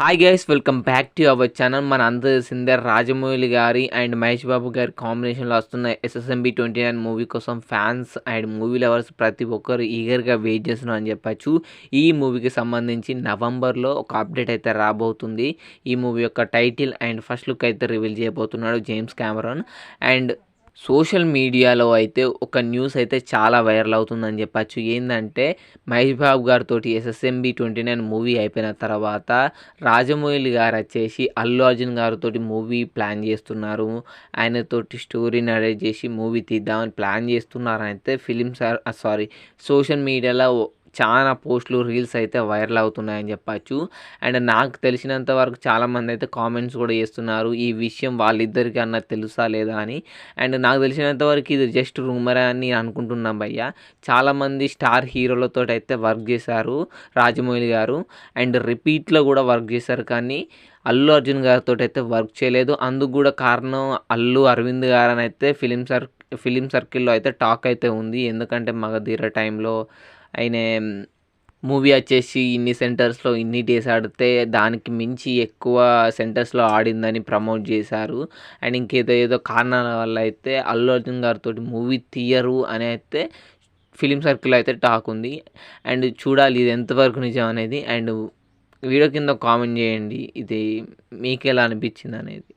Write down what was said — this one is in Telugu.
Hi guys welcome back to our channel. మన అందరూ తెలిసిందే రాజమౌళి గారి అండ్ మహేష్ బాబు గారి కాంబినేషన్లో వస్తున్న ఎస్ఎస్ఎంబి 29 మూవీ కోసం ఫ్యాన్స్ అండ్ మూవీ లవర్స్ ప్రతి ఒక్కరు ఈగర్గా వెయిట్ చేస్తున్నారు అని చెప్పచ్చు. ఈ మూవీకి సంబంధించి నవంబర్లో ఒక అప్డేట్ అయితే రాబోతుంది. ఈ మూవీ యొక్క టైటిల్ అండ్ ఫస్ట్ లుక్ అయితే రివీల్ చేయబోతున్నాడు జేమ్స్ కెమెరాన్. అండ్ సోషల్ మీడియాలో అయితే ఒక న్యూస్ అయితే చాలా వైరల్ అవుతుందని చెప్పచ్చు. ఏంటంటే మహేష్ బాబు గారితో ఎస్ఎస్ఎంబి 29 మూవీ అయిపోయిన తర్వాత రాజమౌళి గారు వచ్చేసి అల్లు అర్జున్ గారితో మూవీ ప్లాన్ చేస్తున్నారు. ఆయనతోటి స్టోరీ నరేట్ చేసి మూవీ తీద్దామని ప్లాన్ చేస్తున్నారని అయితే సోషల్ మీడియాలో చాలా పోస్టులు రీల్స్ అయితే వైరల్ అవుతున్నాయని చెప్పచ్చు. అండ్ నాకు తెలిసినంత వరకు చాలామంది అయితే కామెంట్స్ కూడా చేస్తున్నారు ఈ విషయం వాళ్ళిద్దరికి అన్న తెలుసా లేదా అని. అండ్ నాకు తెలిసినంత వరకు ఇది జస్ట్ రూమర్ అని అనుకుంటున్నాం భయ్య. చాలామంది స్టార్ హీరోలతో అయితే వర్క్ చేశారు రాజమౌళి గారు. అండ్ రిపీట్లో కూడా వర్క్ చేశారు, కానీ అల్లు అర్జున్ గారితో అయితే వర్క్ చేయలేదు. అందుకు కూడా కారణం అల్లు అరవింద్ గారు అని అయితే ఫిలిం సర్కిల్లో అయితే టాక్ అయితే ఉంది. ఎందుకంటే మగధీర టైంలో ఆయన మూవీ వచ్చేసి ఇన్ని సెంటర్స్లో ఇన్ని డేస్ ఆడితే దానికి మించి ఎక్కువ సెంటర్స్లో ఆడిందని ప్రమోట్ చేశారు. అండ్ ఏదో కారణాల వల్ల అయితే అల్లు అర్జున్ గారితో మూవీ తీయరు అని అయితే ఫిలిం సర్కిల్లో అయితే టాక్ ఉంది. అండ్ చూడాలి ఇది ఎంతవరకు నిజం అనేది. అండ్ వీడియో కింద కామెంట్ చేయండి ఇది మీకు ఎలా అనిపించింది అనేది.